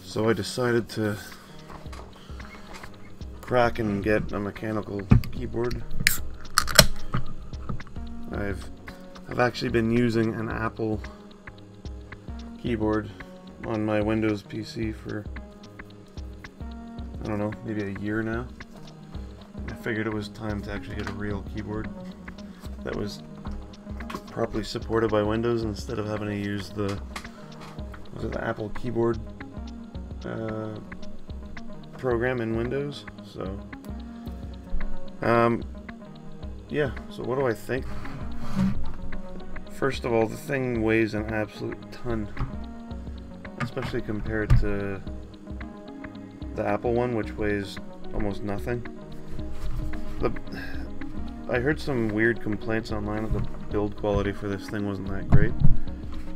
So I decided to crack and get a mechanical keyboard. I've actually been using an Apple keyboard on my Windows PC for, I don't know, maybe a year now. I figured it was time to actually get a real keyboard that was properly supported by Windows instead of having to use the Apple keyboard program in Windows. So yeah, so what do I think? First of all, the thing weighs an absolute ton, especially compared to the Apple one, which weighs almost nothing. I heard some weird complaints online that the build quality for this thing wasn't that great.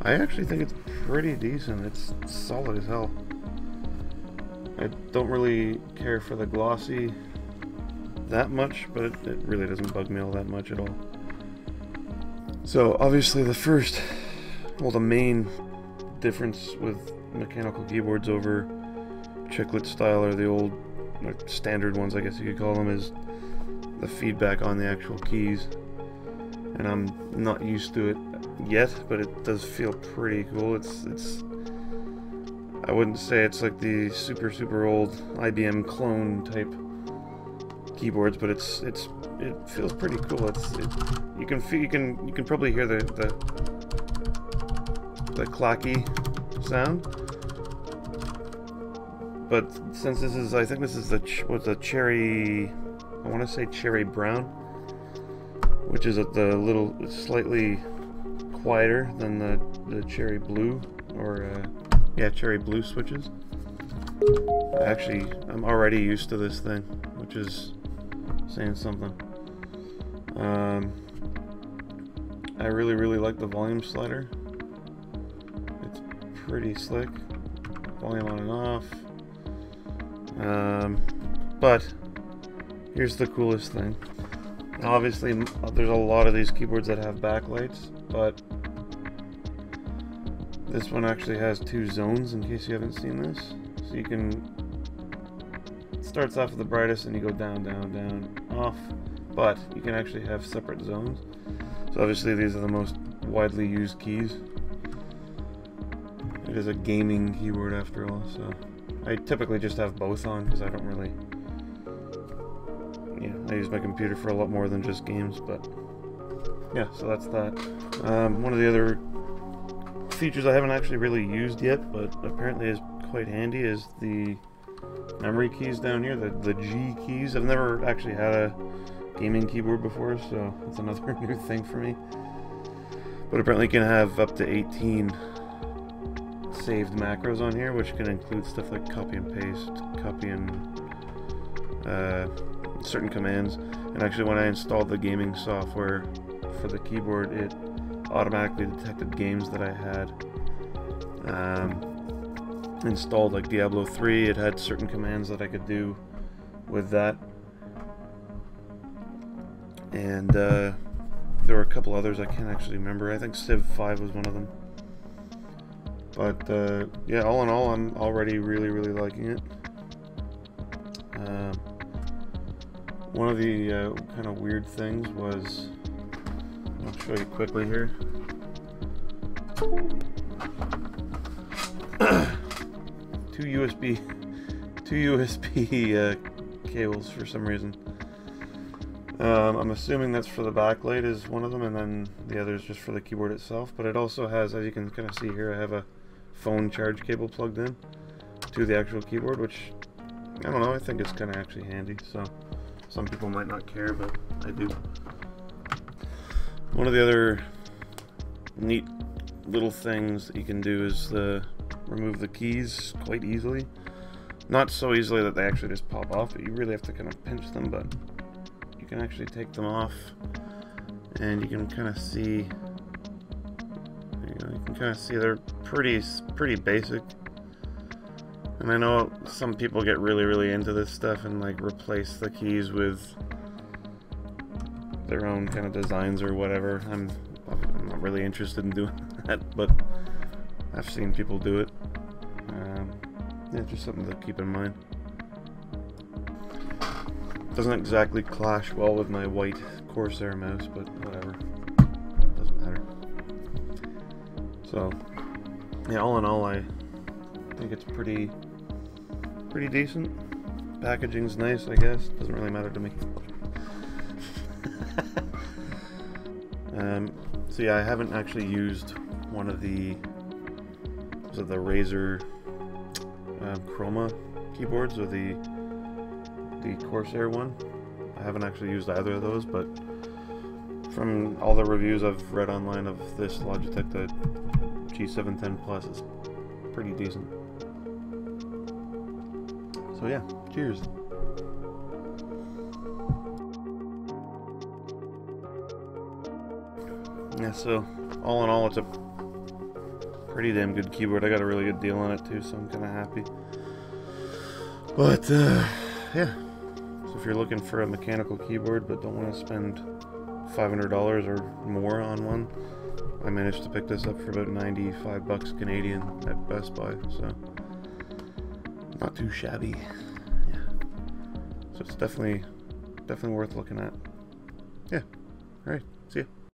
I actually think it's pretty decent. It's solid as hell. I don't really care for the glossy that much, but it really doesn't bug me all that much at all. So obviously the main difference with mechanical keyboards over chiclet style, or the old standard ones I guess you could call them, is the feedback on the actual keys. And I'm not used to it yet, but it does feel pretty cool. It's I wouldn't say it's like the super old IBM clone type keyboards, but it feels pretty cool. You can probably hear the clacky sound. But since this is, I think this is the cherry, I want to say cherry brown, which is the little slightly quieter than the cherry blue, or yeah, cherry blue switches. I'm already used to this thing, which is saying something. I really like the volume slider. It's pretty slick. Volume on and off. But here's the coolest thing. Now, obviously, there's a lot of these keyboards that have backlights, but this one actually has two zones, in case you haven't seen this. So you can, it starts off with the brightest and you go down, off, but you can actually have separate zones. So obviously these are the most widely used keys. It is a gaming keyboard after all, so I typically just have both on because I don't really, I use my computer for a lot more than just games. But yeah, so that's that. One of the other features I haven't actually really used yet, but apparently is quite handy, is the memory keys down here, the G keys. I've never actually had a gaming keyboard before, so it's another new thing for me. But apparently you can have up to 18 saved macros on here, which can include stuff like copy and paste, copy and certain commands. And actually, when I installed the gaming software for the keyboard, it automatically detected games that I had installed, like Diablo 3. It had certain commands that I could do with that, and there were a couple others I can't actually remember. I think Civ 5 was one of them. But yeah, all in all, I'm already really liking it. One of the kind of weird things was, I'll show you quickly here. Two USB cables for some reason. I'm assuming that's for the backlight is one of them, and then the other is just for the keyboard itself. But it also has, as you can kind of see here, I have a phone charge cable plugged in to the actual keyboard, which, I don't know, I think it's kind of actually handy. So some people might not care, but I do. One of the other neat little things that you can do is remove the keys quite easily. Not so easily that they actually just pop off, but you really have to kind of pinch them. But you can actually take them off, and you can kind of see. You can kind of see they're pretty basic. And I know some people get really into this stuff and like replace the keys with their own kind of designs or whatever. I'm not really interested in doing that, but I've seen people do it. Yeah, just something to keep in mind. Doesn't exactly clash well with my white Corsair mouse, but whatever. Doesn't matter. So, yeah, all in all, I think it's pretty decent. Packaging's nice, I guess. Doesn't really matter to me. So yeah, I haven't actually used one of the Razer Chroma keyboards, or the Corsair one. I haven't actually used either of those, but from all the reviews I've read online of this Logitech, the G710 Plus is pretty decent. So yeah, cheers. Yeah, so all in all, it's a pretty damn good keyboard. I got a really good deal on it too, so I'm kind of happy. But yeah, so if you're looking for a mechanical keyboard but don't want to spend $500 or more on one, I managed to pick this up for about 95 bucks Canadian at Best Buy, so not too shabby. Yeah, so it's definitely worth looking at. Yeah, all right, see ya.